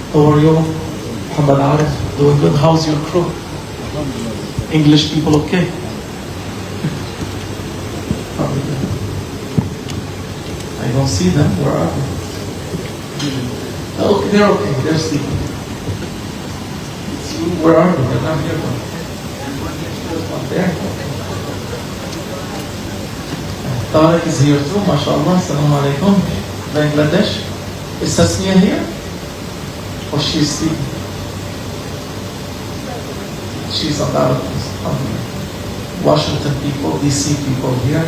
How are you? Muhammad Arif, doing good. How's your crew? English people okay? I don't see them. Where are they? Oh, they're okay. They're sleeping. Where are they? They're not here. There. Tariq is here too. MashaAllah. Assalamu alaikum. Bangladesh. Is Tasmia here? Or she's sleeping? She's on the Washington people, DC people here.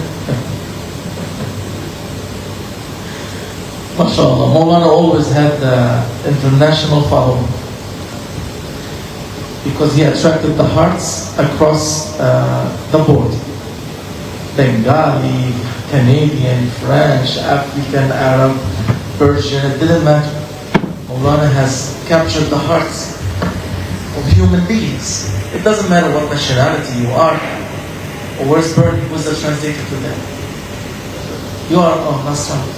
MashaAllah, Maulana always had the international following because he attracted the hearts across the board. Bengali, Canadian, French, African, Arab, Persian, it didn't matter. Maulana has captured the hearts of human beings. It doesn't matter what nationality you are. Or where's Bernie? Who's the translator to that? You are, oh, that's right.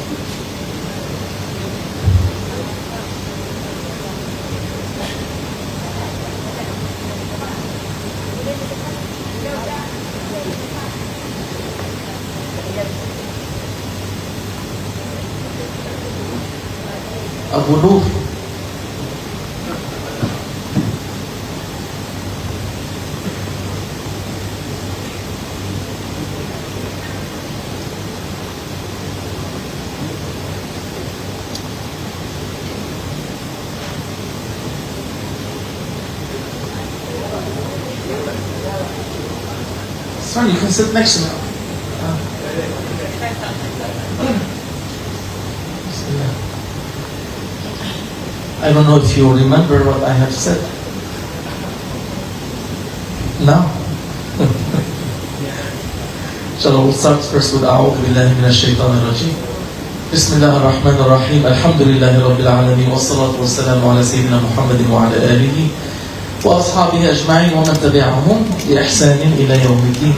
Abu Nur. Son, you can sit next to me. I don't know if you remember what I have said. No? Shall we start first with أعوذ بالله من الشيطان الرجيم. بسم الله الرحمن الرحيم. الحمد لله رب العالمين والصلاة والسلام على سيدنا محمد وعلى آله وأصحابه أجمعين ومن تبعهم بإحسان إلى يوم الدين.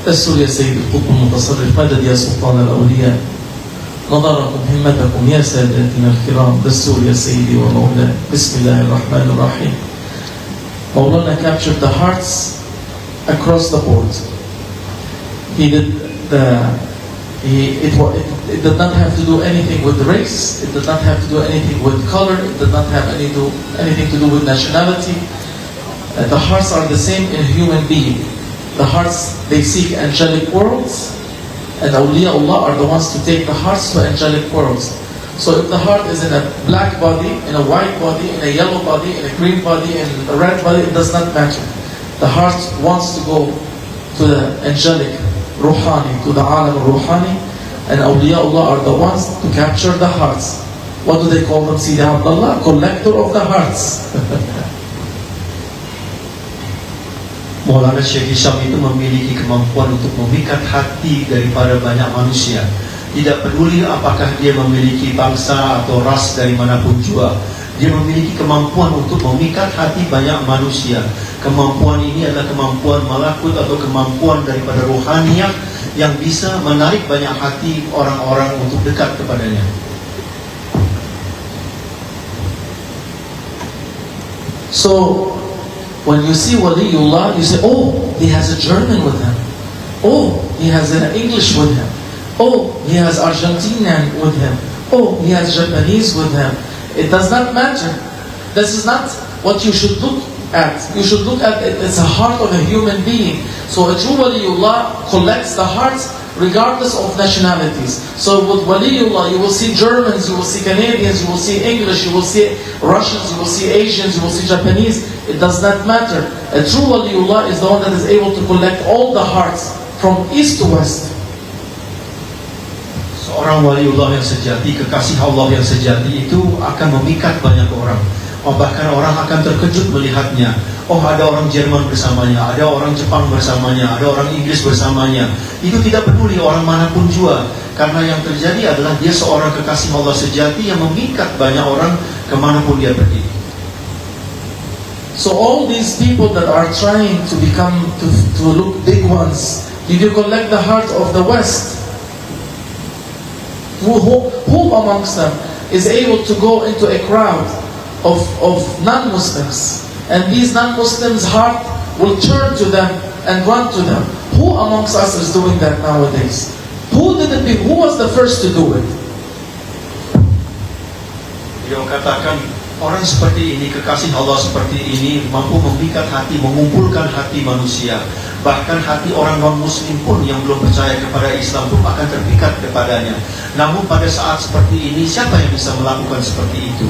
السر يا سيد القطب المتصرف، مدد يا سلطان الأولياء، نظركم همتكم يا ساداتنا الكرام. دستور يا سيدي ومولاي. بسم الله الرحمن الرحيم. Maulana captured the hearts across the board. He did it did not have to do anything with race. It did not have to do anything with color. It did not have anything to do with nationality. The hearts are the same in a human being. The hearts, they seek angelic worlds. And awliyaullah are the ones to take the hearts to angelic worlds. So if the heart is in a black body, in a white body, in a yellow body, in a green body, in a red body, it does not matter. The heart wants to go to the angelic ruhani, to the alam ruhani, and awliyaullah are the ones to capture the hearts. What do they call them, Sidi Abdullah? Collector of the hearts. Maulana Syekh Hisham itu memiliki kemampuan untuk memikat hati daripada banyak manusia. Tidak peduli apakah dia memiliki bangsa atau ras dari manapun jua. Dia memiliki kemampuan untuk memikat hati banyak manusia. Kemampuan ini adalah kemampuan malakut atau kemampuan daripada rohaniyah yang bisa menarik banyak hati orang-orang untuk dekat kepadanya. So when you see Waliullah, you say, oh, he has a German with him. Oh, he has an English with him. Oh, he has Argentinian with him. Oh, he has Japanese with him. It does not matter. This is not what you should look at. You should look at it as the heart of a human being. So a true Waliullah collects the hearts regardless of nationalities. So with Waliullah, you will see Germans, you will see Canadians, you will see English, you will see Russians, you will see Asians, you will see Japanese. It does not matter. A true Waliullah is the one that is able to collect all the hearts from east to west. Seorang waliullah yang sejati, kekasih Allah yang sejati itu akan memikat banyak orang. Bahkan orang akan terkejut melihatnya. Oh, ada orang Jerman bersamanya, ada orang Jepang bersamanya, ada orang Inggris bersamanya. Itu tidak peduli orang manapun jua. Karena yang terjadi adalah dia seorang kekasih Allah sejati yang memikat banyak orang kemanapun dia pergi. So all these people that are trying to become, to look big ones, did you collect the heart of the West? Who amongst them is able to go into a crowd of non-Muslims. And these non-Muslims' heart will turn to them and run to them. Who amongst us is doing that nowadays? Who was the first to do it? Beliau katakan, orang seperti ini, kekasih Allah seperti ini mampu memikat hati, mengumpulkan hati manusia. Bahkan hati orang non-muslim pun yang belum percaya kepada Islam pun akan terpikat kepadanya. Namun pada saat seperti ini, siapa yang bisa melakukan seperti itu?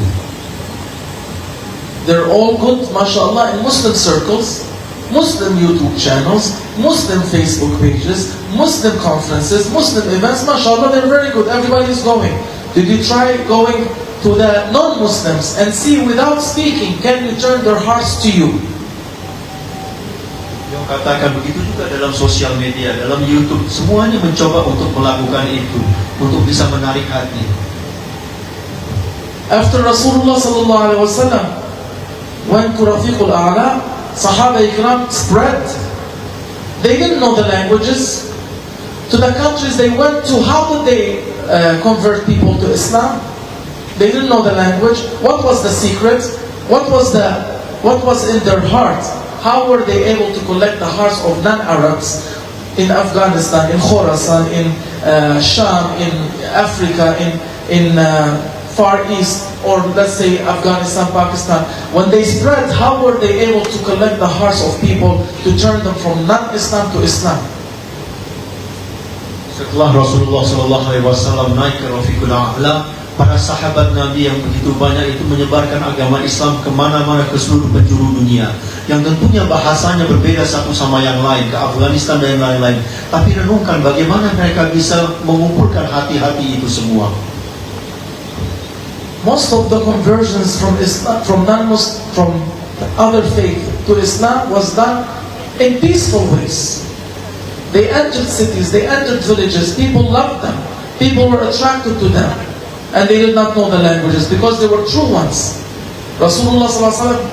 They're all good, mashallah, in Muslim circles, Muslim YouTube channels, Muslim Facebook pages, Muslim conferences, Muslim events, mashallah, they're very good. Everybody is going. Did you try going to the non-Muslims and see without speaking, can you turn their hearts to you? Yang katakan begitu juga dalam sosial media, dalam YouTube, semuanya mencoba untuk melakukan itu, untuk bisa menarik hati. After Rasulullah sallallahu alaihi wasallam went to Rafiqul A'la, Sahaba Ikram spread. They didn't know the languages. To the countries they went to, how did they convert people to Islam? They didn't know the language. What was the secret? What was in their heart? How were they able to collect the hearts of non-Arabs in Afghanistan, in Khorasan, in Sham, in Africa, in Far East, or let's say Afghanistan, Pakistan? When they spread, how were they able to collect the hearts of people to turn them from non-Islam to Islam? Setelah Rasulullah SAW naik ke Rafiqul A'la, para sahabat Nabi yang begitu banyak itu menyebarkan agama Islam kemana-mana ke seluruh penjuru dunia, yang tentunya bahasanya berbeda satu sama yang lain, ke Afghanistan dan lain-lain. Tapi renungkan bagaimana mereka bisa mengumpulkan hati-hati itu semua. Most of the conversions from Islam, from other faith to Islam was done in peaceful ways. They entered cities, they entered villages, people loved them, people were attracted to them. And they did not know the languages because they were true ones. Rasulullah sallallahu alaihi wasallam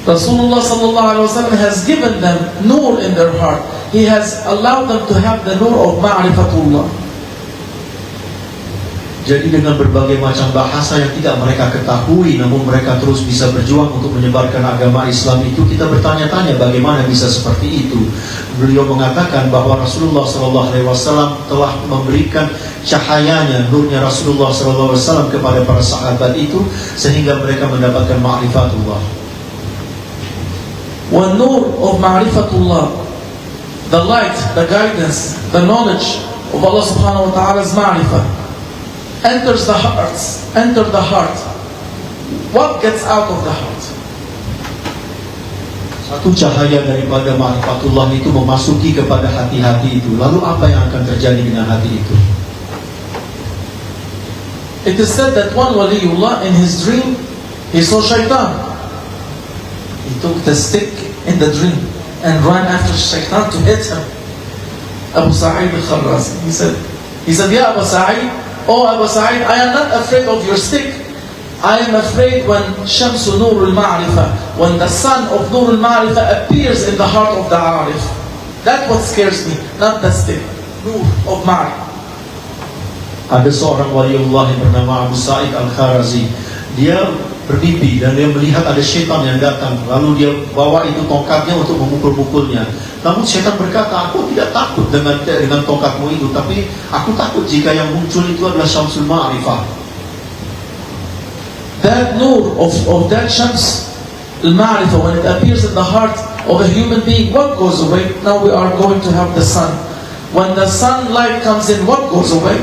Rasulullah sallallahu alaihi wasallam has given them nur in their heart. He has allowed them to have the nur of ma'rifatullah. Jadi dengan berbagai macam bahasa yang tidak mereka ketahui, namun mereka terus bisa berjuang untuk menyebarkan agama Islam itu, kita bertanya-tanya bagaimana bisa seperti itu. Beliau mengatakan bahwa Rasulullah SAW telah memberikan cahayanya, nurnya Rasulullah SAW kepada para sahabat itu, sehingga mereka mendapatkan ma'rifatullah. One nur of ma'rifatullah, the light, the guidance, the knowledge of Allah subhanahu wa ta'ala's ma'rifah enters the hearts, enter the heart. What gets out of the heart? Satu cahaya daripada ma'rifatullah itu memasuki kepada hati-hati itu. Lalu apa yang akan terjadi dengan hati itu? It is said that one waliullah in his dream, he saw shaitan. He took the stick in the dream and ran after shaitan to hit him. Abu Sa'id al-Kharrazi, he said, Ya Abu Sa'id, oh Abu Sa'id, I am not afraid of your stick. I am afraid when Shamsu Nur al-Ma'rifah, when the sun of Nur al-Ma'rifah appears in the heart of the Arif. That's what scares me, not the stick. Nur of Ma'rifah. Ada seorang waliullah yang bernama Abu Sa'id al-Kharrazi. Dia bermimpi dan dia melihat ada syaitan yang datang. Lalu dia bawa itu tongkatnya untuk memukul-mukulnya. Namun syaitan berkata, aku tidak takut dengan tongkatmu itu, tapi aku takut jika yang muncul itu adalah Syamsul Ma'rifah. That nur of that Shams al-Ma'rifah, when it appears in the heart of a human being, what goes away? Now we are going to have the sun. When the sunlight comes in, what goes away?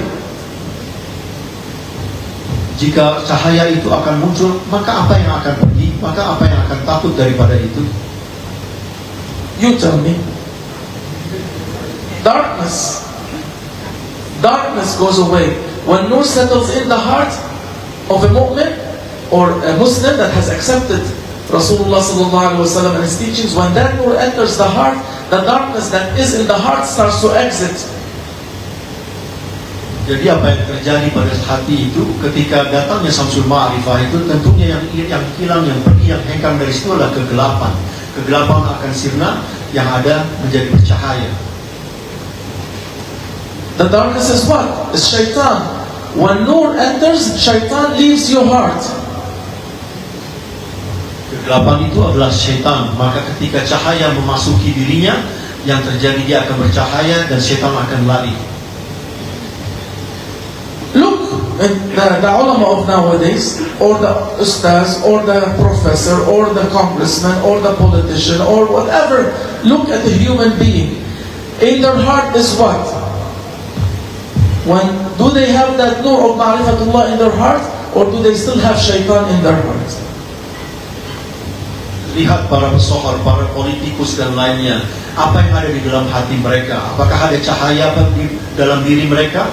Jika cahaya itu akan muncul, maka apa yang akan pergi? Maka apa yang akan takut daripada itu? You tell me. Darkness. Darkness goes away. When nur settles in the heart of a mu'min or a Muslim that has accepted Rasulullah sallallahu alaihi wasallam and his teachings, when that nur enters the heart, the darkness that is in the heart starts to exit. Jadi apa yang terjadi pada hati itu ketika datangnya Syamsul Ma'rifah itu, tentunya yang hilang, yang pergi, yang hengkang dari situ adalah kegelapan. Kegelapan akan sirna, yang ada menjadi bercahaya. The darkness is what? It's shaitan. When nur enters, shaitan leaves your heart. Kegelapan itu adalah syaitan. Maka ketika cahaya memasuki dirinya, yang terjadi dia akan bercahaya dan syaitan akan lari. Look at the ulama of nowadays, or the ustaz, or the professor, or the congressman, or the politician, or whatever. Look at the human being. In their heart is what? Do they have that nur of ma'rifatullah in their heart, or do they still have shaitan in their heart? Lihat para pesohor, para politikus dan lainnya. Apa yang ada di dalam hati mereka? Apakah ada cahaya di dalam diri mereka?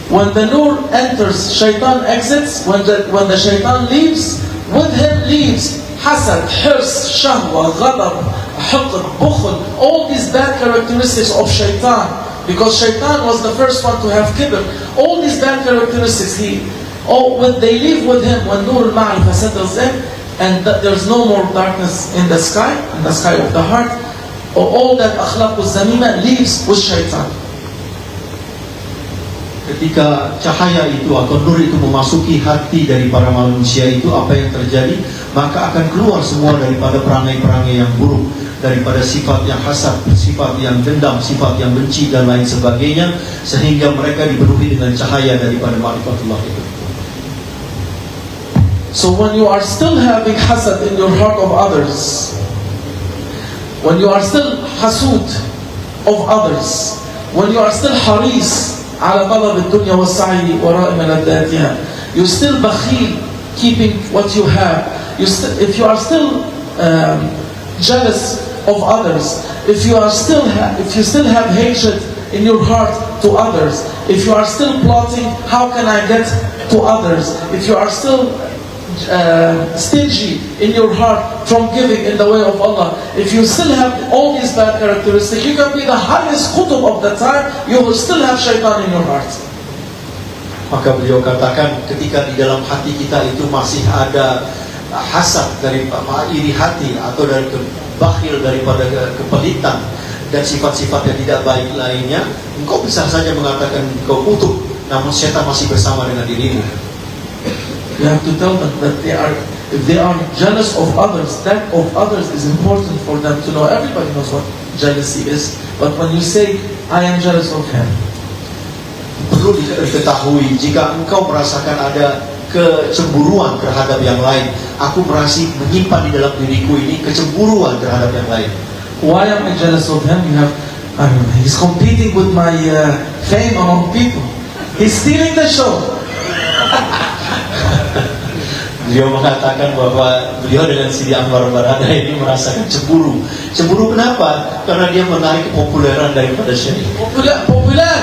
When the nur enters, shaitan exits. When the shaitan leaves, with him leaves hasad, hirs, shahwa, ghadab, hiqd, bukhl. All these bad characteristics of shaitan. Because shaitan was the first one to have kibr. All these bad characteristics, when they leave with him, when nur al-ma'rifah settles in, and there's no more darkness in the sky of the heart, all that akhlaq al-zamima leaves with shaitan. Ketika cahaya itu atau nur itu memasuki hati dari para manusia itu, apa yang terjadi? Maka akan keluar semua daripada perangai-perangai yang buruk, daripada sifat yang hasad, sifat yang dendam, sifat yang benci dan lain sebagainya, sehingga mereka dipenuhi dengan cahaya daripada ma'rifatullah itu. So when you are still having hasad in your heart of others, when you are still hasud of others, when you are still haris على طلب الدنيا والسعي وراء ملذاتها, you still bakhil, keeping what you have. If you are still jealous of others, if you still have hatred in your heart to others, if you are still plotting how can I get to others, if you are still stingy in your heart from giving in the way of Allah, if you still have all these bad characteristics, you can be the highest qutub of the time, you will still have shaitan in your heart. Maka beliau katakan, ketika di dalam hati kita itu masih ada hasad, dari iri hati, atau dari bakhil, daripada kepelitan dan sifat-sifat yang tidak baik lainnya, engkau bisa saja mengatakan engkau kutub, namun syaitan masih bersama dengan dirimu. You have to tell them that if they are jealous of others, that of others is important for them to know. Everybody knows what jealousy is. But when you say, I am jealous of him, perlu diketahui, jika engkau merasakan ada kecemburuan terhadap yang lain, aku merasa menyimpan di dalam diriku ini kecemburuan terhadap yang lain. Why am I jealous of him? He's competing with my fame among people. He's stealing the show. Beliau mengatakan bahwa beliau dengan Sidi Anwar Barada ini merasakan cemburu. Cemburu kenapa? Karena dia menarik kepopuleran daripada Syekh. Populer.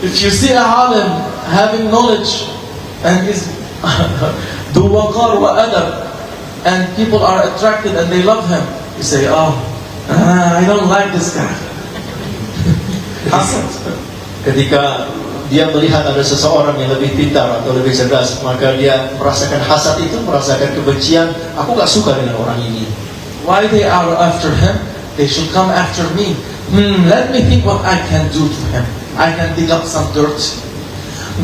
If you see a alim having knowledge and is do waqar wa adab, and people are attracted and they love him, you say, I don't like this guy. Hasad. Ketika dia melihat ada seseorang yang lebih pintar atau lebih cerdas, maka dia merasakan hasad itu, merasakan kebencian. Aku gak suka dengan orang ini. Why they are after him? They should come after me. Let me think what I can do to him. I can dig up some dirt.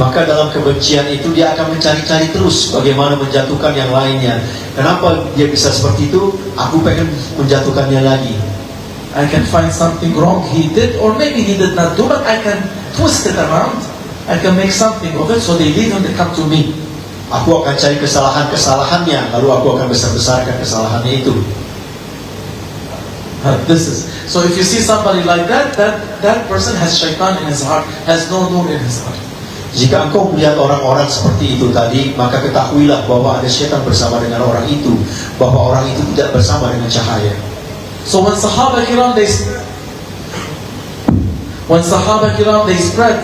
Maka dalam kebencian itu dia akan mencari-cari terus bagaimana menjatuhkan yang lainnya. Kenapa dia bisa seperti itu? Aku pengen menjatuhkannya lagi. I can find something wrong he did, or maybe he did not do, but I can twist it around. I can make something of it, so they leave and they come to me. Aku akan cari kesalahannya, lalu aku akan besar-besarkan kesalahannya itu. So if you see somebody like that person has shaitan in his heart, has no nur in his heart. Jika engkau melihat orang-orang seperti itu tadi, maka ketahuilah bahwa ada syaitan bersama dengan orang itu, bahwa orang itu tidak bersama dengan cahaya. So when Sahaba Kiram they spread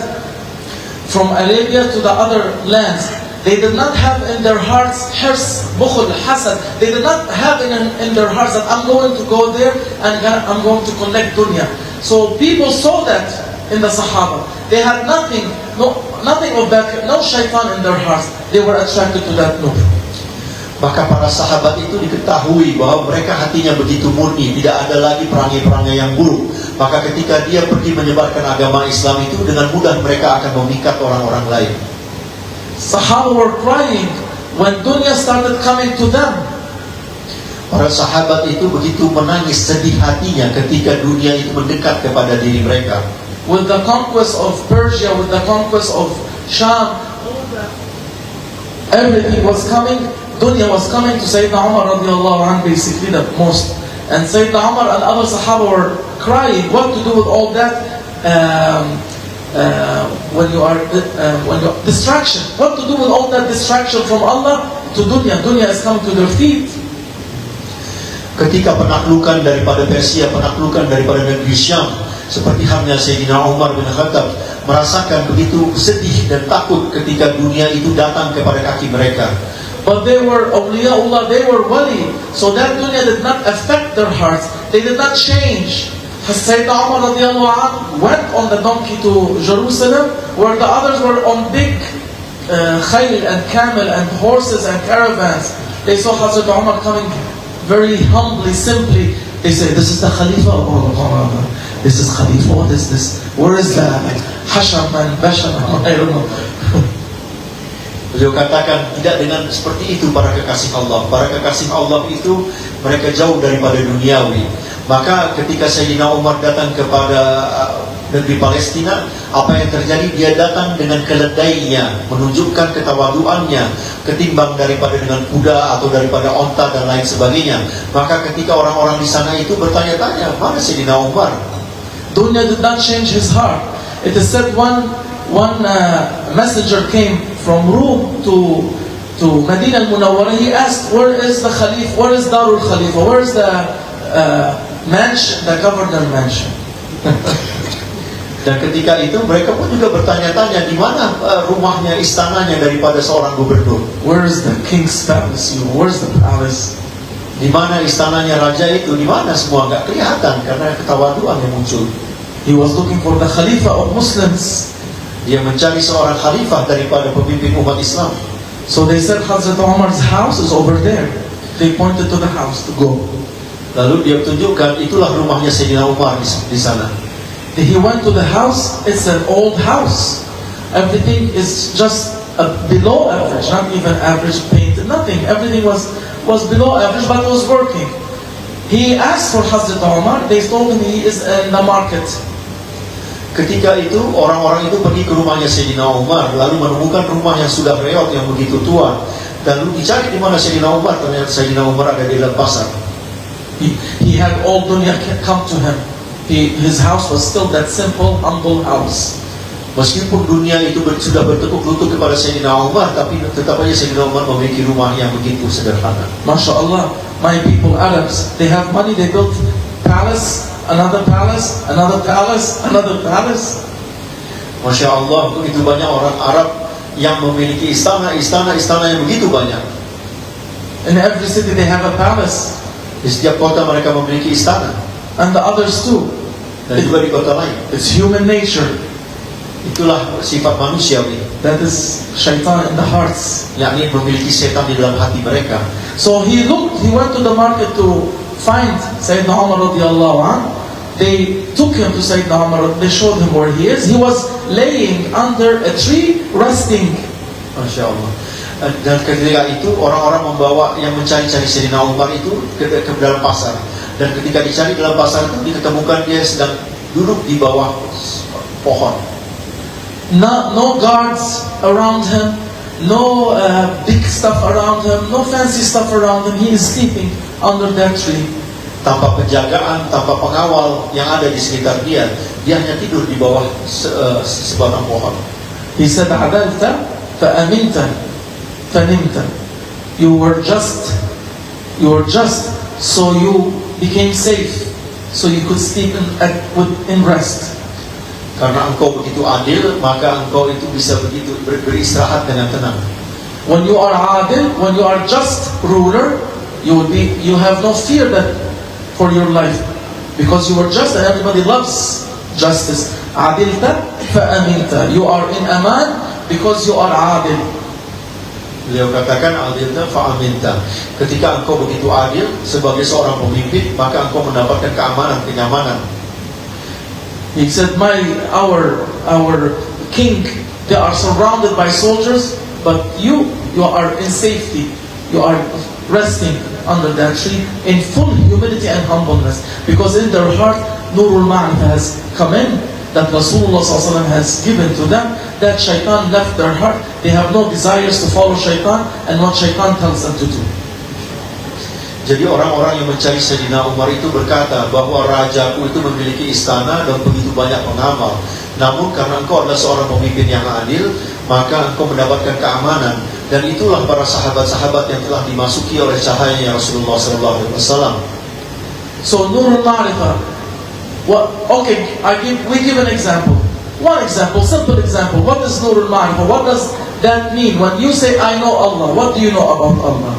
from Arabia to the other lands, they did not have in their hearts hirs, bukhl, hasad. They did not have in their hearts that I'm going to go there and I'm going to collect dunya. So people saw that in the Sahaba. They had nothing of that, no shaitan in their hearts. They were attracted to that nur. Maka para sahabat itu diketahui bahwa mereka hatinya begitu murni, tidak ada lagi perangai-perangai yang buruk. Maka ketika dia pergi menyebarkan agama Islam itu, dengan mudah mereka akan memikat orang-orang lain. Sahaba were crying when dunya started coming to them. Para sahabat itu begitu menangis sedih hatinya ketika dunia itu mendekat kepada diri mereka. With the conquest of Persia, with the conquest of Sham, everything was coming. Dunya was coming to Sayyidina Umar radiallahu anhu, basically the most. And Sayyidina Umar and other Sahaba were crying, what to do with all that when you are distraction? What to do with all that distraction from Allah to dunya? Dunya is coming to their feet. Ketika penaklukan daripada Persia, penaklukan daripada negeri Syam, seperti halnya Sayyidina Umar bin Khattab merasakan begitu sedih dan takut ketika dunia itu datang kepada kaki mereka. But they were awliyaullah, they were wali. So that dunya did not affect their hearts. They did not change. Sayyidina Umar radiallahu anhu went on the donkey to Jerusalem, where the others were on big khayl and camel and horses and caravans. They saw Hazrat Umar coming very humbly, simply. They say, this is the Khalifa. Oh, this is Khalifa. What is this? Where is the Hasham and Bashar? I don't know. Beliau katakan, tidak dengan seperti itu para kekasih Allah. Para kekasih Allah itu mereka jauh daripada duniawi. Maka ketika Sayyidina Umar datang kepada negeri Palestina, apa yang terjadi? Dia datang dengan keledainya, menunjukkan ketawaduannya, ketimbang daripada dengan kuda atau daripada onta dan lain sebagainya. Maka ketika orang-orang di sana itu bertanya-tanya, mana Sayyidina Umar? Dunya did not change his heart. It is said one messenger came from Rome to Medina al-Munawwarah. He asked, where is the Khalif? Where is Darul Khalifa? Where is the mansion, the governor mansion? Dan ketika itu mereka pun juga bertanya-tanya, di mana rumahnya, istananya daripada seorang gubernur? Where is the king's palace? Where's the palace? Di mana istananya raja itu? Di mana? Semua nggak kelihatan karena ketawaduan yang muncul. He was looking for the Khalifa of Muslims. Dia mencari seorang khalifah daripada pemimpin umat Islam. So they said Hazrat Umar's house is over there. They pointed to the house to go. Lalu dia tunjukkan, itulah rumahnya Sayyidina Umar di sana. He went to the house. It's an old house. Everything is just below average, not even average paint, nothing. Everything was below average, but was working. He asked for Hazrat Umar. They told him he is in the market. Ketika itu orang-orang itu pergi ke rumahnya Sayyidina Umar, lalu menemukan rumah yang sudah reot, yang begitu tua. Lalu dicari di mana Sayyidina Umar, ternyata Sayyidina Umar ada di dalam pasar. He had all dunya come to him. His house was still that simple, humble house. Meskipun dunia itu sudah bertekuk lutut kepada Sayyidina Umar, tapi tetap saja Sayyidina Umar memiliki rumah yang begitu sederhana. Masya Allah, my people Arabs, they have money, they built palace, another palace, another palace, another palace. Masya Allah, begitu banyak orang Arab yang memiliki istana yang begitu banyak. In every city they have a palace. Di setiap kota mereka memiliki istana. And the others too. Dan juga di kota lain. It's human nature. Itulah sifat manusiawi. That is shaitan in the hearts. Yakni memiliki setan di dalam hati mereka. So he went to the market to find Sayyidina Umar radiallahu anhu. They took him to Sayyidina Umar, they showed him where he is. He was laying under a tree, resting. Masya Allah. Dan ketika itu orang-orang membawa yang mencari-cari Sayyidina Umar itu ke dalam pasar. Dan ketika dicari dalam pasar itu ditemukan dia sedang duduk di bawah pohon. No guards around him, no big stuff around him, no fancy stuff around him. He is sleeping under that tree. Tanpa penjagaan, tanpa pengawal yang ada di sekitar dia, dia hanya tidur di bawah sebatang pohon. He said, "Adalta, fa'aminta, fanimta." You were just, so you became safe, so you could sleep in rest. Karena engkau begitu adil, maka engkau itu bisa begitu beristirahat dengan tenang. When you are adil, when you are just ruler, you have no fear that for your life, because you are just and everybody loves justice. Adilta fa'aminta. You are in aman because you are adil. Beliau katakan adilna fa'aminta. Ketika engkau begitu adil sebagai seorang pemimpin, maka engkau mendapatkan keamanan, kenyamanan. He said, our king, they are surrounded by soldiers, but you are in safety. You are resting under that tree in full humility and humbleness, because in their heart Nurul Ma'rifah has come in, that Rasulullah ﷺ has given to them, that shaitan left their heart. They have no desires to follow shaitan and what shaitan tells them to do. Jadi orang-orang yang mencari Sayyidina Umar itu berkata bahwa rajaku itu memiliki istana dan begitu banyak pengamal. Namun karena engkau adalah seorang pemimpin yang adil, maka engkau mendapatkan keamanan. Dan itulah para sahabat-sahabat yang telah dimasuki oleh cahayanya Rasulullah SAW. So Nurul Ma'rifah. Okay, we give an example. One example, simple example. What is Nurul Ma'rifah? What does that mean? When you say, I know Allah, what do you know about Allah?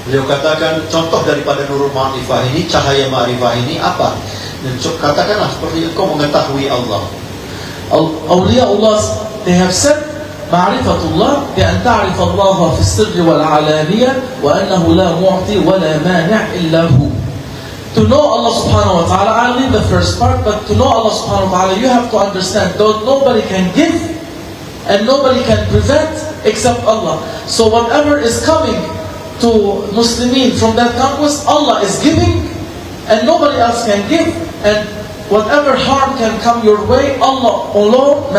Beliau katakan, contoh daripada Nurul Ma'rifah ini, cahaya Ma'rifah ini apa? Dan katakanlah seperti engkau mengetahui Allah. Awliya Allah, they have said, Ma'rifatullah, بأن تعرف الله في السر والعلانية وأنه لا معطي ولا مانع إلا هو. To know Allah subhanahu wa ta'ala, I'll leave the first part, but to know Allah subhanahu wa ta'ala, you have to understand that nobody can give and nobody can prevent except Allah. So whatever is coming to Muslimin from that conquest, Allah is giving and nobody else can give, and whatever harm can come your way, Allah alone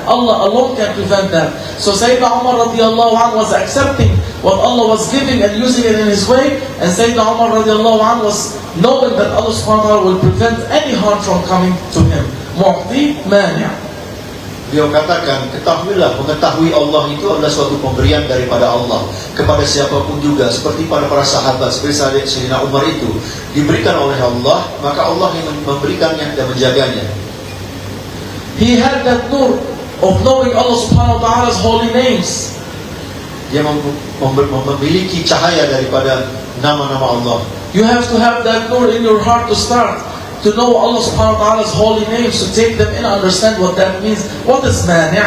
Allah alone can prevent that. So Sayyidina Umar radiallahu anhu was accepting what Allah was giving and using it in His way, and Sayyidina Umar radiallahu anhu was knowing that Allah subhanahu wa ta'ala will prevent any harm from coming to him. Mu'ti mani'. Beliau katakan, ketahuilah, mengetahui Allah itu adalah suatu pemberian daripada Allah kepada siapapun juga, seperti pada para sahabat, seperti Sayyidina Umar itu diberikan oleh Allah, maka Allah yang memberikannya dan menjaganya. He had that nur of knowing Allah subhanahu wa ta'ala's holy names. Dia memiliki cahaya daripada nama-nama Allah. You have to have that nur in your heart to start, to know Allah subhanahu wa ta'ala's holy names, to take them in, understand what that means. What is mani'?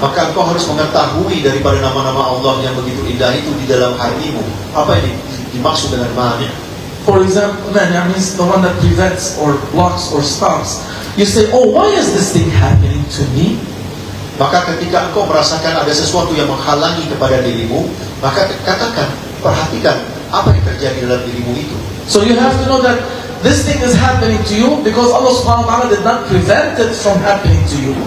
Maka engkau harus mengetahui daripada nama-nama Allah yang begitu indah itu di dalam hatimu. Apa yang dimaksud dengan mani'? For example, mani' means the one that prevents or blocks or stops. You say, oh, why is this thing happening to me? Maka ketika engkau merasakan ada sesuatu yang menghalangi kepada dirimu, maka katakan, perhatikan apa yang terjadi dalam dirimu itu. So you have to know that this thing is happening to you because Allah subhanahu wa ta'ala did not prevent it from happening to you.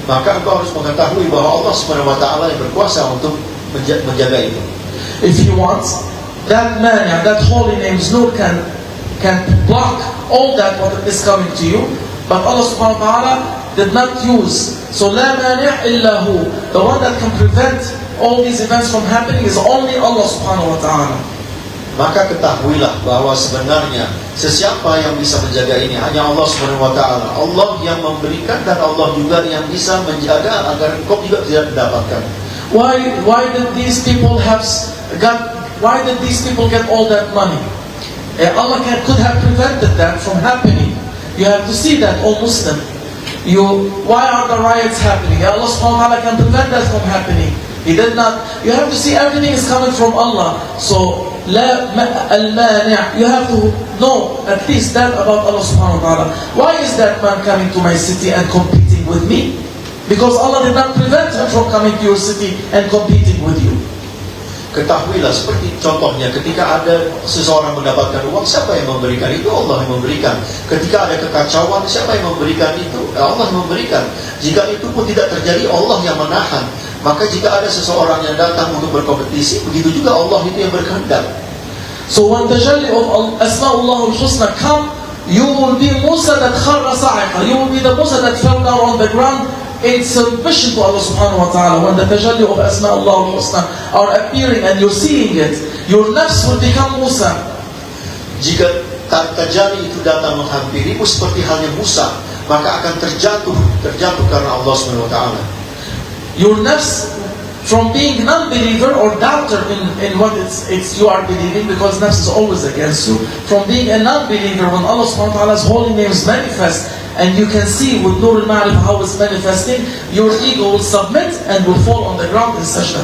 Maka engkau harus mengetahui bahwa Allah subhanahu wa ta'ala yang berkuasa untuk menjaga itu. If you want, that mani', that holy name's nur can block all that what is coming to you, but Allah subhanahu wa ta'ala did not use. So la mani' illa hu. The one that can prevent all these events from happening is only Allah subhanahu wa ta'ala. Maka ketahuilah bahwa sebenarnya sesiapa yang bisa menjaga ini hanya Allah subhanahu wa ta'ala. Allah yang memberikan dan Allah juga yang bisa menjaga agar engkau juga tidak mendapatkan. Why did these people get all that money? Allah could have prevented that from happening. You have to see that, O Muslim. Why are the riots happening? Allah subhanahu wa ta'ala can prevent that from happening. He did not. You have to see everything is coming from Allah. So, al-mani', you have to know at least that about Allah subhanahu wa ta'ala. Why is that man coming to my city and competing with me? Because Allah did not prevent him from coming to your city and competing with you. Ketahuilah, seperti contohnya ketika ada seseorang mendapatkan uang, siapa yang memberikan itu? Allah yang memberikan. Ketika ada kekacauan, siapa yang memberikan itu? Allah yang memberikan. Jika itu pun tidak terjadi, Allah yang menahan. Maka jika ada seseorang yang datang untuk berkompetisi, begitu juga Allah itu yang berkehendak. So when the tajalli of Asma'ullah al-Husna come, you will be Musa that kharra sa'iqa. You will be the Musa that fell down on the ground in submission to Allah subhanahu wa ta'ala. When the tajalli of Asma'ullah al-Husna are appearing and you're seeing it, your nafs will become Musa. Jika tajalli itu datang menghampirimu seperti halnya Musa, maka akan terjatuh karena Allah subhanahu wa ta'ala. Your nafs, from being non-believer or doubter in what you are believing, because nafs is always against you, from being a non-believer, when Allah subhanahu wa ta'ala's holy names manifest, and you can see with Nur al-Ma'rifah how it's manifesting, your ego will submit and will fall on the ground in sajda.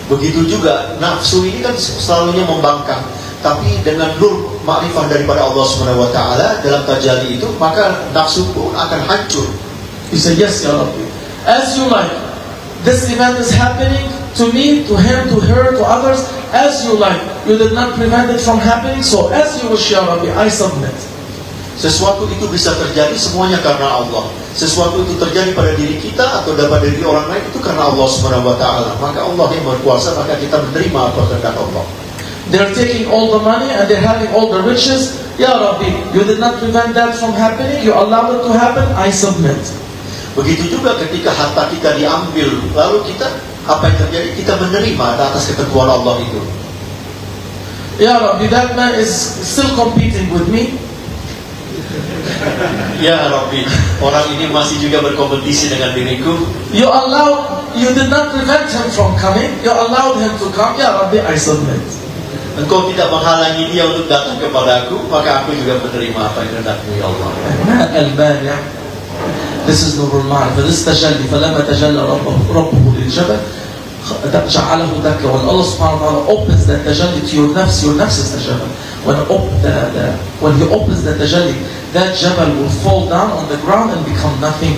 Begitu juga nafsu ini kan selalunya membangkang, tapi dengan nur makrifah daripada Allah Subhanahu wa taala dalam tajalli itu, maka nafsu pun akan hancur. You say, yes, Ya Rabbi. As you like. This event is happening to me, to him, to her, to others, as you like. You did not prevent it from happening, so as you wish, Ya Rabbi, I submit. Sesuatu itu bisa terjadi semuanya karena Allah. Sesuatu itu terjadi pada diri kita atau pada diri orang lain, itu karena Allah Subhanahu wa taala. Maka Allah yang berkuasa, maka kita menerima apa kehendak Allah. They're taking all the money and they're having all the riches. Ya Rabbi, you did not prevent that from happening. You allowed it to happen. I submit. Begitu juga ketika harta kita diambil, lalu kita, apa yang terjadi? Kita menerima atas ketentuan Allah itu. Ya Rabbi, that man is still competing with me. Ya Rabbi, orang ini masih juga berkompetisi dengan diriku. You did not prevent him from coming. You allowed him to come. Ya Rabbi, I submit. Engkau tidak menghalangi dia untuk datang kepadaku, maka aku juga menerima apa yang hendakmu, Ya Allah. Al-Bani'. This is Nur al-Ma'rifah. This tajalli. فَلَمَّا تَجَلَّى رَبُّهُ لِلْجَبَلِ جَعَلَهُ دَكًّا. When Allah subhanahu wa ta'ala opens that tajalli to your nafs is the jabal. When He opens that tajalli, that jabal will fall down on the ground and become nothing.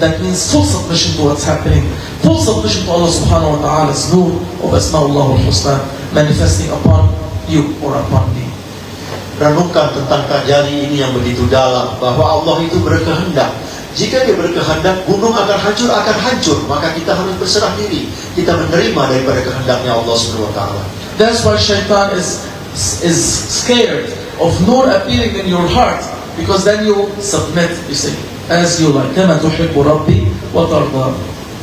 That means full submission to what's happening. Full submission to Allah subhanahu wa ta'ala's nur of Asma'ullah al-Husna manifesting upon you or upon me. Renungkan tentang tajalli ini yang begitu dalam, bahwa Allah itu berkehendak. Jika Dia berkehendak, gunung akan hancur, maka kita harus berserah diri. Kita menerima daripada kehendaknya Allah Subhanahu wa taala. That's why shaitan is scared of nur appearing in your heart, because then you submit, you say, as you like. كما تحب ربي وترضى.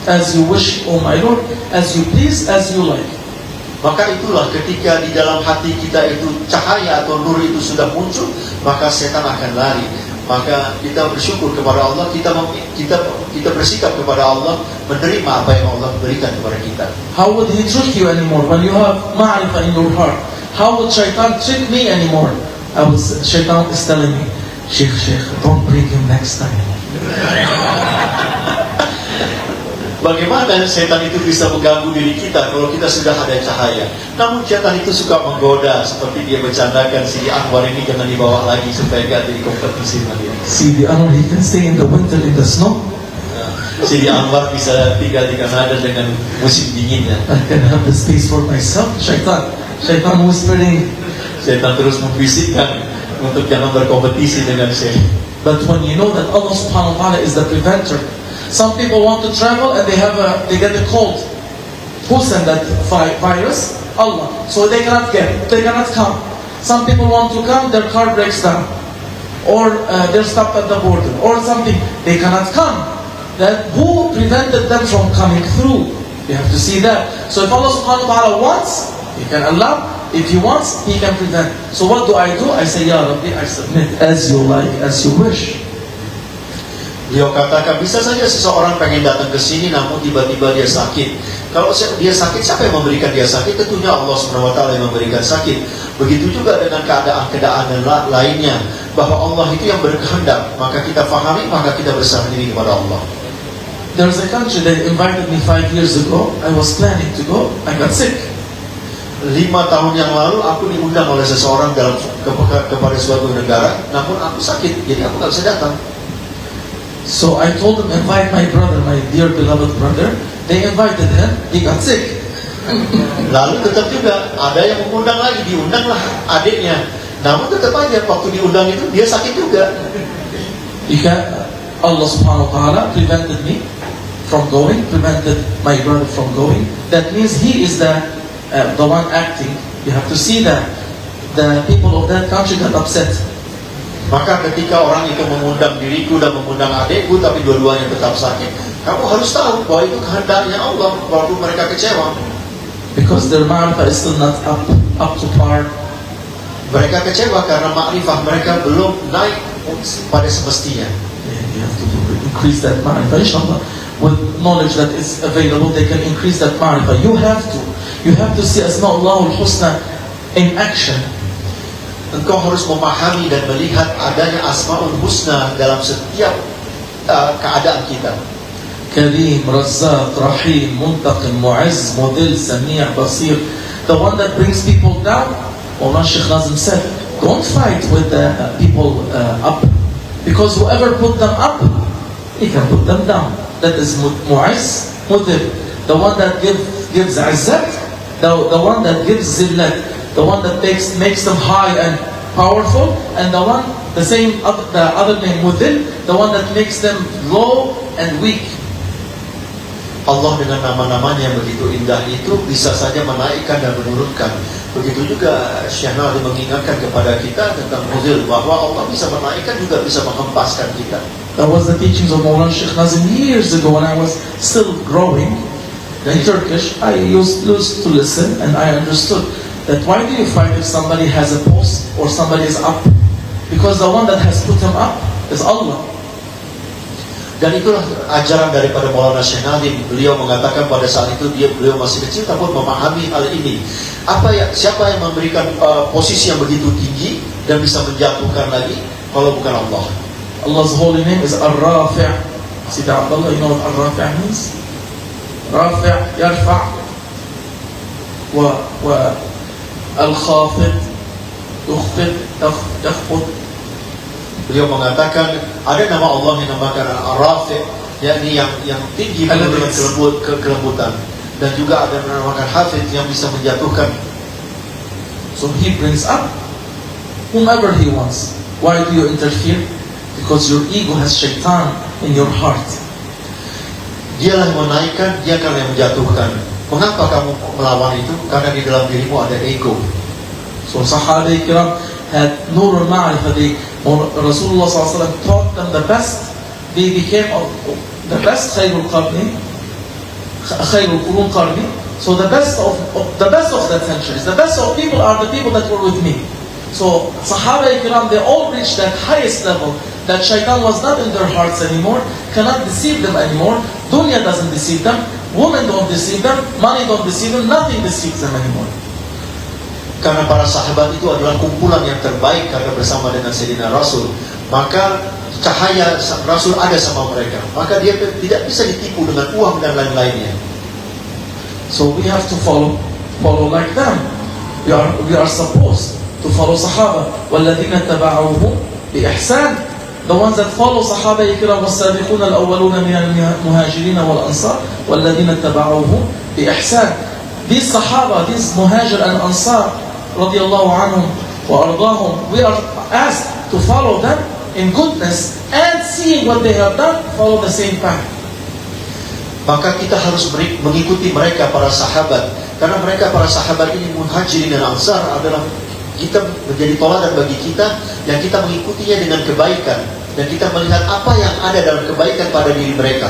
As you wish, oh my Lord, as you please, as you like. Maka itulah ketika di dalam hati kita itu cahaya atau nur itu sudah muncul, maka setan akan lari. Maka kita bersyukur kepada Allah, kita bersikap kepada Allah, menerima apa yang Allah berikan kepada kita. How would he trick you anymore when you have ma'rifah in your heart? How would shaitan trick me anymore? Shaitan is telling me, Sheikh, don't bring him next time. Bagaimana setan itu bisa mengganggu diri kita kalau kita sudah ada cahaya? Namun setan itu suka menggoda, seperti dia bercandakan, Sidi Anwar ini jangan dibawa lagi supaya gak jadi kompetisi dengan dia. Sidi Anwar, he can stay in the winter in the snow. Sidi Anwar bisa tinggal di Kanada dengan musim dinginnya. I can have the space for myself. Shaitan whispering. Setan terus membisikkan untuk jangan berkompetisi dengan saya. But when you know that Allah subhanahu wa ta'ala is the preventer, some people want to travel and they get a cold. Who sent that virus? Allah. So they cannot come. Some people want to come, their car breaks down, or they're stopped at the border, or something. They cannot come. Who prevented them from coming through? You have to see that. So if Allah subhanahu wa ta'ala wants, He can allow. If He wants, He can prevent. So what do? I say, Ya Rabbi, I submit as you like, as you wish. Beliau katakan, bisa saja seseorang pengen datang ke sini namun tiba-tiba dia sakit. Kalau dia sakit, siapa yang memberikan dia sakit? Tentunya Allah Subhanahu wa taala yang memberikan sakit. Begitu juga dengan keadaan-keadaan lainnya, bahwa Allah itu yang berkehendak. Maka kita fahami, maka kita berserah diri kepada Allah. There's a country that invited me 5 years ago. I was planning to go. I got sick. 5 tahun yang lalu aku diundang oleh seseorang kepada suatu negara, namun aku sakit, jadi aku nggak bisa datang. So I told them, invite my brother, my dear beloved brother. They invited him, he got sick. Lalu tetap juga ada yang mengundang lagi, diundanglah adiknya. Namun tetap aja waktu diundang itu dia sakit juga. Allah subhanahu wa ta'ala prevented me from going, prevented my brother from going. That means he is the one acting. You have to see that the people of that country got upset. Maka ketika orang itu mengundang diriku dan mengundang adikku, tapi dua-duanya tetap sakit, kamu harus tahu bahwa itu kehendaknya Allah, walaupun mereka kecewa. Because their ma'rifah is still not up to par. Mereka kecewa karena ma'rifah mereka belum naik pada semestinya. You have to increase that ma'rifah, inshallah. With knowledge that is available, they can increase that ma'rifah. You have to see Asma'ullah al-Husna in action. Engkau harus memahami dan melihat adanya Asma'ul Husna dalam setiap keadaan kita. Kareem, Razzaq, Rahim, Muntaqim, Mu'izz, Mudil, Sami', Basir. The one that brings people down, Mawlana Shaykh Nazim said, don't fight with the people up. Because whoever put them up, he can put them down. That is Mu'izz, Mudil. The one that gives Izzat, the one that gives Zillat, the one that makes them high and powerful, and the other name Mudil, the one that makes them low and weak. Allah dengan nama-namanya yang begitu indah itu bisa saja menaikkan dan menurunkan. Begitu juga Syekh Nawawi mengingatkan kepada kita tentang Mudil, bahwa Allah bisa menaikkan juga bisa menghempaskan kita. That was the teachings of Mawlana Shaykh Nazim years ago when I was still growing in Turkish. I used to listen and I understood that why do you fight if somebody has a post or somebody is up? Because the one that has put him up is Allah. Dan itulah ajaran daripada Maulana Syekh Nazim. Beliau mengatakan pada saat itu beliau masih kecil, tapi memahami hal ini. Siapa yang memberikan posisi yang begitu tinggi dan bisa menjatuhkan lagi kalau bukan Allah? Allah's holy name is Ar-Rafi'. Sidi Abdullah, you know what Ar-Rafi' means? Rafi' yarfa' wa al-khafid yukhfid yakhfud. Beliau mengatakan ada nama Allah yang dinamakan Ar-Rafi', yakni yang tinggi dengan kelembutan, dan juga ada yang dinamakan Hafid yang bisa menjatuhkan. So he brings up whomever he wants. Why do you interfere? Because your ego has shaitan in your heart. Dialah yang menaikkan, dia kan yang menjatuhkan. Mengapa kamu melawan itu? Karena di dalam dirimu ada ego. So Sahaba Kiram had Nur al-Ma'rifah. Rasulullah SAW taught them the best. They became the best Khairul Qurun Qarni. So the best of that centuries, the best of people are the people that were with me. So Sahaba Kiram, they all reached that highest level, that shaitan was not in their hearts anymore, cannot deceive them anymore. Dunya doesn't deceive them, women don't deceive them, money don't deceive them, nothing deceives them anymore. Karena para sahabat itu adalah kumpulan yang terbaik karena bersama dengan Sayyidina Rasul, maka cahaya Rasul ada sama mereka, maka dia tidak bisa ditipu dengan uang dan lain-lainnya. So we have to follow like them. We are supposed to follow Sahaba. وَالَّذِينَ اتَّبَعُوهُمْ بِإِحْسَانٍ. The ones that follow Sahaba Ikram وَالسَّابِقُونَ الْأَوَّلُونَ مِنَ الْمُهَاجِرِينَ وَالْأَنصَارِ وَالَّذِينَ اتَّبَعُوهُمْ بِإِحْسَانٍ. These Sahaba, these Muhajir and Ansar radiyallahu anhum wa ardahum, we are asked to follow them in goodness, and seeing what they have done, follow the same path. Maka kita harus mengikuti mereka para sahabat, karena mereka para sahabat ini Muhajirin dan Ansar adalah kita menjadi toladan bagi kita, yang kita mengikutinya dengan kebaikan, dan kita melihat apa yang ada dalam kebaikan pada diri mereka.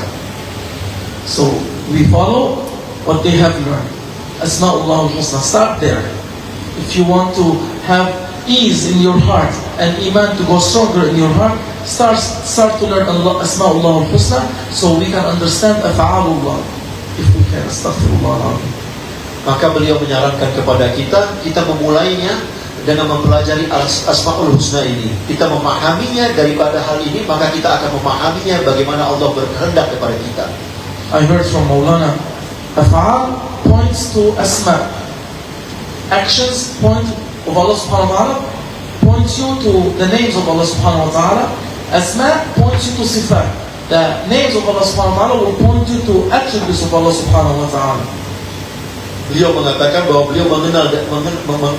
So we follow what they have learned. Asma'ullah al-Husna, start there. If you want to have ease in your heart and iman to go stronger in your heart, start to learn Asma'ullah al-Husna, so we can understand Af'alullah. If we can, astaghfirullah. Maka beliau menyarankan kepada kita memulainya dengan mempelajari Asma'ul Husna ini. Kita memahaminya daripada hal ini, maka kita akan memahaminya bagaimana Allah berkehendak kepada kita. I heard from Maulana, Af'al points to Asma'. Actions point of Allah subhanahu wa ta'ala points you to the names of Allah subhanahu wa ta'ala. Asma' points you to sifat. The names of Allah subhanahu wa ta'ala will point you to attributes of Allah subhanahu wa ta'ala. Beliau mengatakan bahwa beliau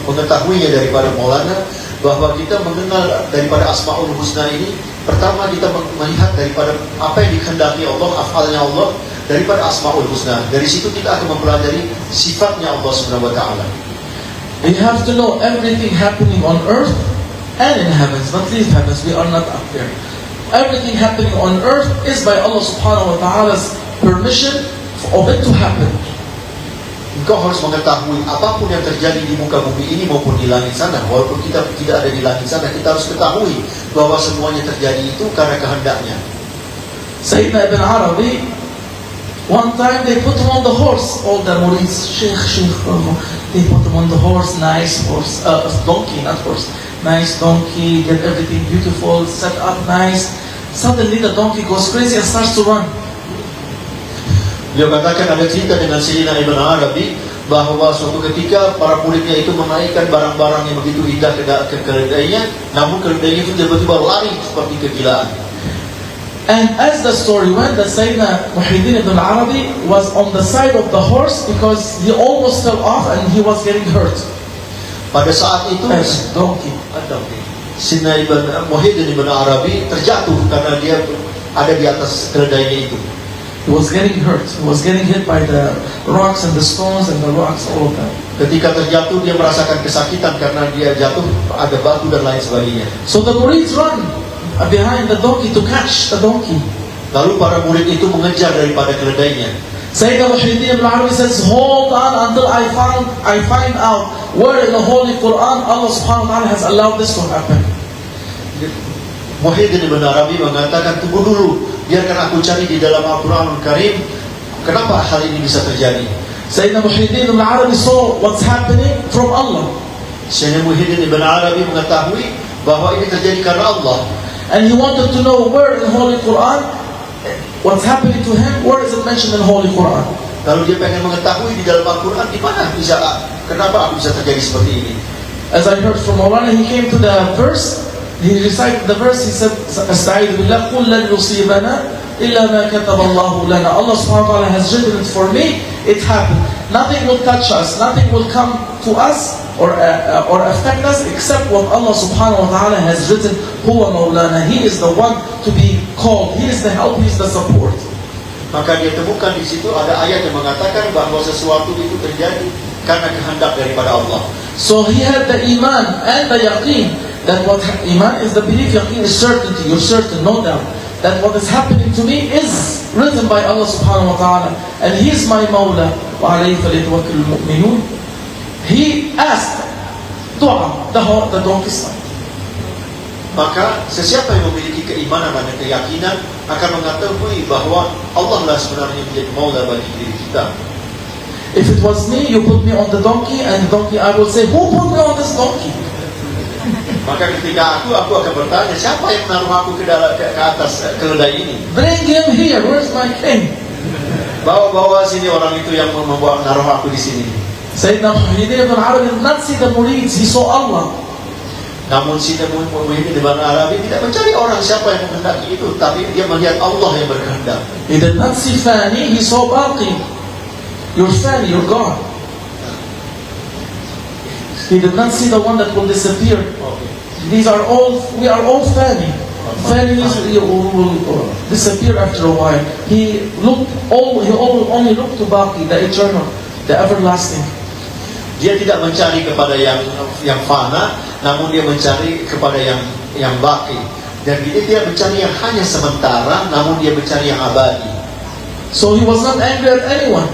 mengetahuinya daripada Maulana, bahwa kita mengenal daripada Asma'ul Husna ini, pertama kita melihat daripada apa yang dikehendaki Allah, afalnya Allah, daripada Asma'ul Husna. Dari situ kita akan mempelajari sifatnya Allah subhanahu wa ta'ala. We have to know everything happening on earth and in heavens, not leave heavens, we are not up there. Everything happening on earth is by Allah subhanahu wa ta'ala's permission of it to happen. Engkau harus mengetahui apapun yang terjadi di muka bumi ini maupun di langit sana. Walaupun kita tidak ada di langit sana, kita harus ketahui bahwa semuanya terjadi itu karena kehendaknya. Sayyidina Ibn Arabi, one time they put him on the horse, all the murids, Sheikh, they put him on the horse, nice horse, donkey, not horse, nice donkey, get everything beautiful, set up nice. Suddenly the donkey goes crazy and starts to run. Beliau katakan ada cerita dengan Sayyidina Ibn Arabi bahwa suatu ketika para muridnya itu menaikkan barang-barang yang begitu indah ke keledainya, namun keledainya itu tiba-tiba lari seperti kegilaan. And as the story went, that Sayyidina Muhyiddin ibn Arabi was on the side of the horse because he almost fell off and he was getting hurt. Pada saat itu Donkey. Sayyidina Muhyiddin ibn Arabi terjatuh karena dia ada di atas keledainya itu. He was getting hurt. He was getting hit by the rocks and the stones and the rocks, all of that. Ketika terjatuh dia merasakan kesakitan karena dia jatuh ada batu dan lain sebagainya. So the murids run behind the donkey to catch the donkey. Lalu para murid itu mengejar daripada keledainya. Sayyidina Muhyiddin ibn Arabi says, hold on until I find out where in the Holy Quran Allah subhanahu wa ta'ala has allowed this to happen. Muhyiddin ibn Arabi mengatakan, tunggu dulu, biarkan aku cari di dalam Al-Quranul Karim kenapa hal ini bisa terjadi. Sayyidina Muhyiddin ibn Arabi saw what's happening from Allah. Sayyidina Muhyiddin ibn Arabi mengetahui bahwa ini terjadi karena Allah. And he wanted to know where in the Holy Quran what's happening to him, where is it mentioned in the Holy Quran. Lalu dia pengen mengetahui di dalam Al-Quran di mana bisa, kenapa aku bisa terjadi seperti ini. As I heard from Maulana, he came to the verse, he recited the verse, he said, Asta'idhu billah, قُلْ لَنْ يُصِيبَنَا إِلَّا مَا كَتَبَ اللَّهُ لَنَا. Allah subhanahu wa ta'ala has written it for me, it happened. Nothing will touch us, nothing will come to us or affect us except what Allah subhanahu wa ta'ala has written. Huwa Maulana, He is the one to be called, He is the help, He is the support. Maka dia temukan di situ ada ayat yang mengatakan bahwa sesuatu itu terjadi karena kehendak daripada Allah. So he had the iman and the yaqeen, that what iman is the belief, yaqeen is certainty, you're certain, no doubt, that what is happening to me is written by Allah subhanahu wa ta'ala, and He is my Mawla, wa alayhi falyatawakkal al-mu'minun. He asked dua, the donkey's son. Maka sesiapa yang memiliki keimanan dan keyakinan akan mengetahui bahwa Allah lah sebenarnya menjadi Maula bagi diri kita. If it was me, you put me on the donkey, and the donkey, I will say, who put me on this donkey? Maka ketika aku akan bertanya, siapa yang menaruh aku ke atas keledai ini? Bring him here, where's my king? Bawa sini orang itu yang membawa naruh aku di sini. Sayyidina Muhyiddin ibn Arabi did not see the murids, he saw Allah. Namun Sayyidina Muhyiddin ibn Arabi tidak mencari orang siapa yang menghendaki itu, tapi dia melihat Allah yang berkehendak. He did not see Fani, he saw Baqi. You're Fani, you're God. He did not see the one that will disappear. We are all Fani. Fani will disappear after a while. He only looked to Baqi, the eternal, the everlasting. Dia tidak mencari kepada yang fana, namun dia mencari kepada yang baki. Dan dia tidak mencari yang hanya sementara, namun dia mencari yang abadi. So he was not angry at anyone.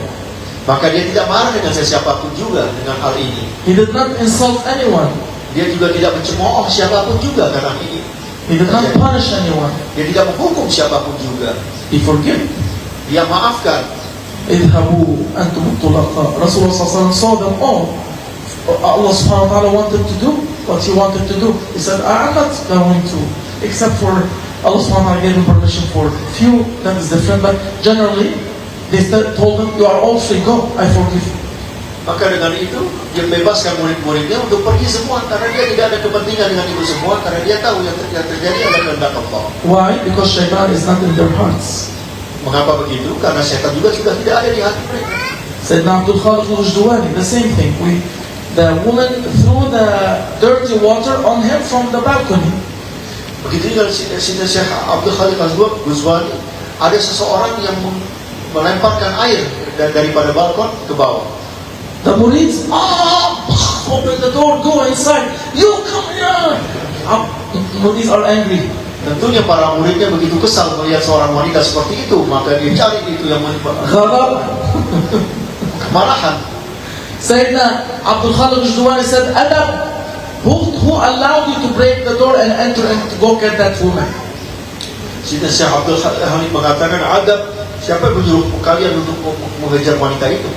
Maka dia tidak marah dengan siapapun juga dengan hal ini. He did not insult anyone. Dia juga tidak mencemooh siapapun juga karena ini. He did not punish anyone. Dia tidak menghukum siapapun juga. He forgave. Dia maafkan. اذهبوا أنتم الطلقاء. Rasulullah SAW saw them all. Allah subhanahu wa ta'ala wanted to do what He wanted to do. He said, I'm not going to, except for Allah subhanahu wa ta'ala gave him permission for few, that is different, but generally they told him, you are all free, go, I forgive you. Maka dengan itu dia bebaskan murid-muridnya untuk pergi semua karena dia tidak ada kepentingan dengan itu semua, karena dia tahu yang terjadi adalah kehendak Allah. Why? Because shaitan is not in their hearts. Mengapa begitu? Karena setan juga sudah tidak ada di hati mereka. Sayyidina Abdul Khaliq al-Ujduwani, the same thing. The woman threw the dirty water on him from the balcony. Begitu juga Syekh Abdul Khaliq al-Ujduwani, ada seseorang yang melemparkan air daripada balkon ke bawah. The murids, open the door, go inside. You come here. Murids are angry. Tentunya para muridnya begitu kesal melihat seorang wanita seperti itu, maka dia cari itu yang Ghadab. Kemarahan. Sayyidina Abdul Khaliq al-Ujduwani said, Adab, who allowed you to break the door and enter and to go get that woman? Syekh Abdul Khaliq mengatakan, Adab, siapa yang menyuruh kalian untuk mengejar wanita itu?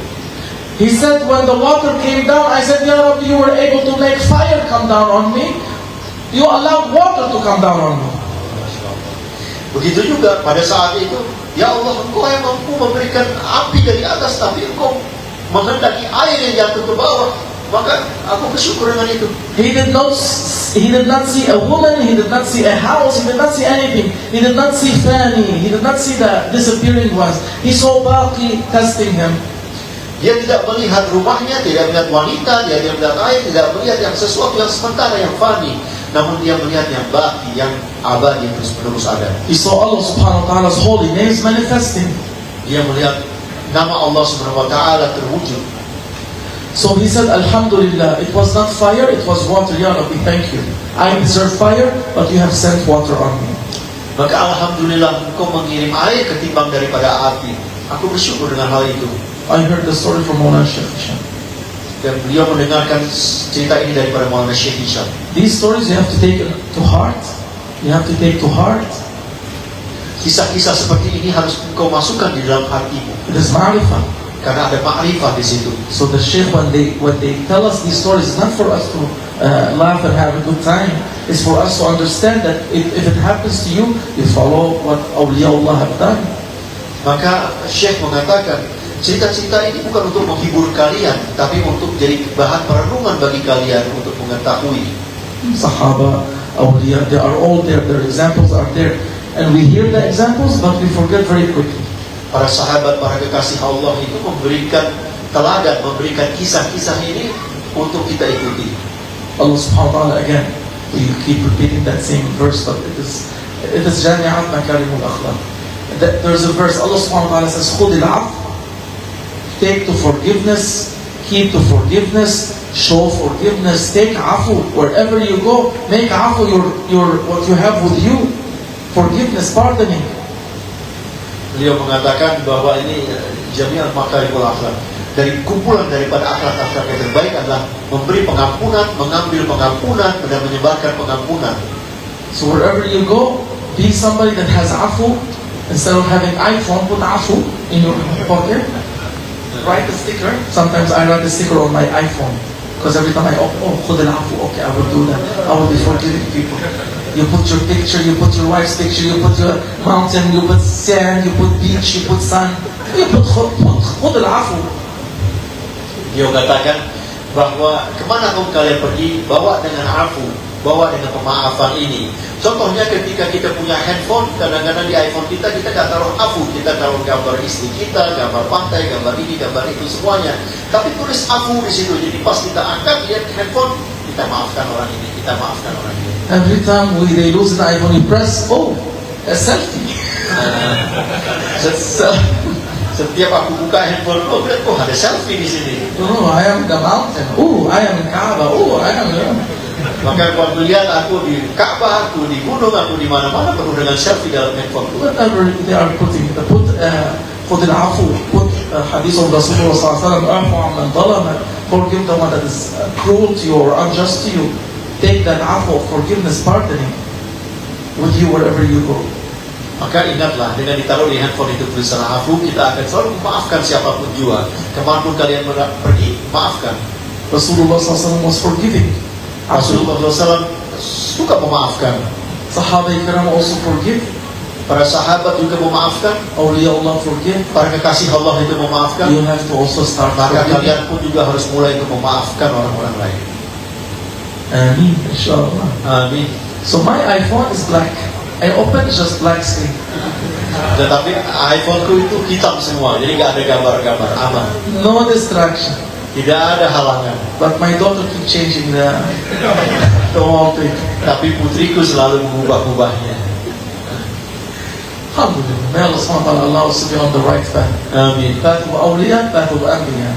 He said, when the water came down, I said, Ya Rabbi, you were able to make fire come down on me. You allowed water to come down on me. Begitu juga pada saat itu, ya Allah, Engkau yang mampu memberikan api dari atas, tapi Engkau menghendaki air yang jatuh ke bawah. Maka aku bersyukur dengan itu. He did not see a woman, he did not see a house, he did not see anything. He did not see Fanny, he did not see the disappearing ones. He saw Baqi testing him. Dia tidak melihat rumahnya, tidak melihat wanita, dia tidak melihat air, tidak melihat yang sesuatu yang sementara, yang fani. Namun dia melihat yang baki, yang abadi, yang terus-menerus ada. He saw Allah subhanahu wa ta'ala's holy names manifesting. Dia melihat nama Allah subhanahu wa ta'ala terwujud. So he said, Alhamdulillah, it was not fire, it was water. Ya Rabbi, thank you. I deserve fire, but you have sent water on me. Maka Alhamdulillah, Engkau mengirim air ketimbang daripada api. Aku bersyukur dengan hal itu. I heard the story from Maulana Sheikh Hisham. Dan beliau mendengarkan cerita ini daripada Maulana Sheikh Hisham. These stories you have to take to heart. You have to take to heart. Kisah-kisah seperti ini harus engkau masukkan di dalam hatimu. It is ma'rifah. Karena ada ma'rifah di situ. So the Sheikh, when they tell us these stories, it's not for us to laugh and have a good time. It's for us to understand that if it happens to you, you follow what awliyaullah have done. Maka Syekh mengatakan, cerita-cerita ini bukan untuk menghibur kalian, tapi untuk jadi bahan perenungan bagi kalian untuk mengetahui. Sahaba, awliya, they are all there. Their examples are there. And we hear the examples, but we forget very quickly. Para sahabat, para kekasih Allah itu memberikan teladan, memberikan kisah-kisah ini untuk kita ikuti. Allah subhanahu wa ta'ala, again, we keep repeating that same verse, but it is jami'at makarimul akhlaq. There's a verse, Allah subhanahu wa ta'ala says, خُذِ الْعَفْوَ, take to forgiveness, keep to forgiveness, show forgiveness, take afu. Wherever you go, make afu your what you have with you. Forgiveness, pardoning. Beliau mengatakan bahwa ini jami'at makarimul akhlaq. Dari kumpulan daripada akhlak-akhlak yang terbaik adalah memberi pengampunan, mengambil pengampunan, dan menyebarkan pengampunan. So wherever you go, be somebody that has afu. Instead of having iPhone, put afu in your pocket. Write a sticker. Sometimes I write a sticker on my iPhone. Because every time I khud al-afu, okay, I will do that. I will be forgiving people. You put your picture, you put your wife's picture, you put your mountain, you put sand, you put beach, you put sun. You put khud al-afu. Dia katakan bahwa kemana pun kalian pergi, bawa dengan afu, bawa dengan pemaafan ini. Contohnya ketika kita punya handphone, kadang-kadang di iPhone kita nggak taruh afu, kita taruh gambar istri kita, gambar pantai, gambar ini, gambar itu semuanya. Tapi tulis afu di situ, jadi pas kita angkat lihat handphone, kita maafkan orang ini, kita maafkan orang ini. Every time they lose the iPhone, you press, a selfie. Setiap aku buka handphone, lihat kok ada selfie di sini. I am the mountain. I am in Kaaba. I am. Maka kalau melihat aku di Ka'bah, aku di gunung, aku di mana-mana penuh dengan selfie dalam handphone. Whatever they are putting, put khud al-afu, put hadith of Rasulullah sallallahu alaihi wasallam, afu amman zalama, forgive the one that is cruel to you or unjust to you. Take that afu of forgiveness, pardoning with you wherever you go. Maka ingatlah, dengan ditaruh di handphone itu tulisan afu, kita akan selalu memaafkan siapapun juga. Kemanapun kalian pergi, maafkan. Rasulullah SAW was forgiving. Rasulullah SAW suka memaafkan. Sahabat kiram also forgive. Para sahabat juga memaafkan. Awliya Allah forgive. Para kekasih Allah itu memaafkan. You have to also start. Maka kalian pun juga harus mulai untuk memaafkan orang-orang lain. Amin, insyaAllah. Amin. So my iPhone is black. I open just black screen. Tetapi iPhone-ku itu hitam semua, jadi nggak ada gambar-gambar, aman. No distraction. Tidak ada halangan. But my daughter keep changing the wallpaper. Tapi putriku selalu mengubah-ubahnya. Alhamdulillah. May Allah subhanahu wa ta'ala allow us to be on the right path. Amin. Path of awliya, path of anbiya.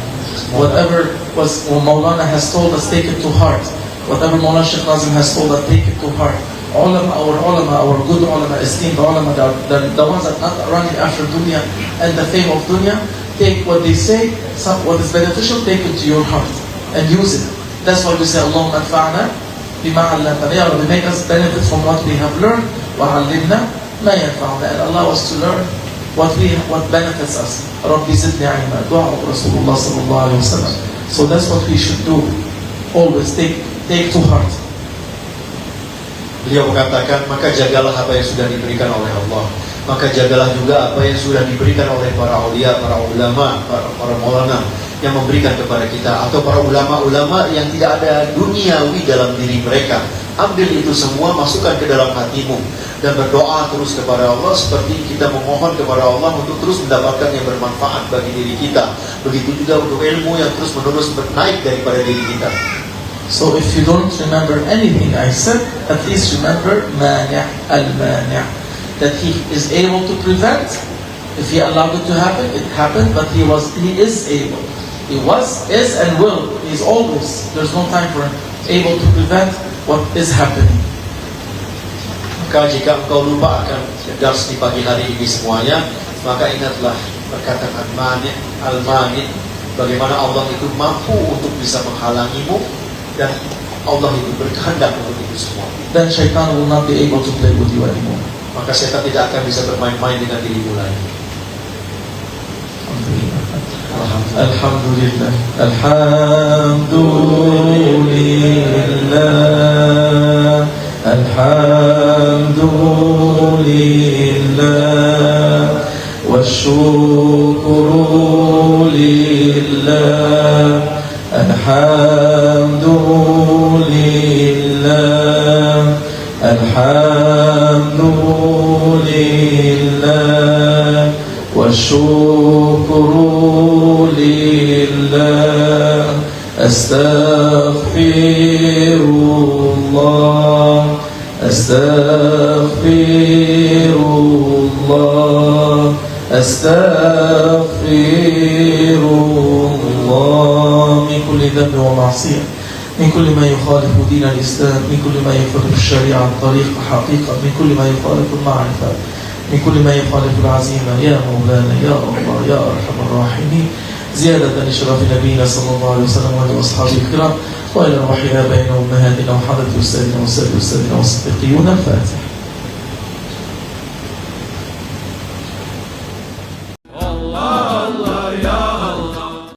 Whatever was Maulana has told us, take it to heart. Whatever Maulana Sheikh Nazim has told us, take it to heart. Our good ulama, esteemed ulama, the ones that are not running after dunya and the fame of dunya, take what they say, what is beneficial, take it to your heart and use it. That's why we say, Allahumma adfa'na bima 'allamtana. Ya Rabbi, make us benefit from what we have learned, wa 'allimna ma yanfa'una, and allow us to learn what benefits us. Rabbi zidni 'ilma, dua of Rasulullah sallallahu alaihi wasallam. So that's what we should do. Always take to heart. Beliau mengatakan, maka jagalah apa yang sudah diberikan oleh Allah. Maka jagalah juga apa yang sudah diberikan oleh para aulia, para ulama, para maulana yang memberikan kepada kita, atau para ulama-ulama yang tidak ada duniawi dalam diri mereka. Ambil itu semua, masukkan ke dalam hatimu dan berdoa terus kepada Allah seperti kita memohon kepada Allah untuk terus mendapatkan yang bermanfaat bagi diri kita. Begitu juga untuk ilmu yang terus menerus naik daripada diri kita. So if you don't remember anything I said, at least remember mani' al-mani', that he is able to prevent. If he allowed it to happen, it happened, but he is able. He was, is, and will. He's always, there's no time for him, able to prevent what is happening. Maka jika engkau lupa akan dars di pagi hari ini semuanya, maka ingatlah perkataan al-mani', bagaimana Allah itu mampu untuk bisa menghalangimu, dan Allah itu berkehendak untuk itu semua. Then shaitan will not be able to play with you anymore. Maka setan tidak akan bisa bermain-main dengan dirimu lagi. Alhamdulillah. Alhamdulillah. Alhamdulillah. Wasyukru lillah. Alhamdulillah. Alhamdulillah. Wasyukru lillah. Astaghfirullah. Astaghfirullah. Astaghfirullah. Min kulli dhanbi wa ma'siyah, من كل ما يخالف دين الإسلام، من كل ما يخالف الشريعة طريقة حقيقة، من كل ما يخالف المعرفة، من كل ما يخالف العزيمة. يا مولانا يا الله يا أرحم الراحمين، زيادة لشرف نبينا صلى الله عليه وسلم وعلى أصحابه الكرام، وإلى روحنا بين أمهاتنا وحضرة أستاذنا وأستاذ أستاذنا والصديقيون. الفاتح.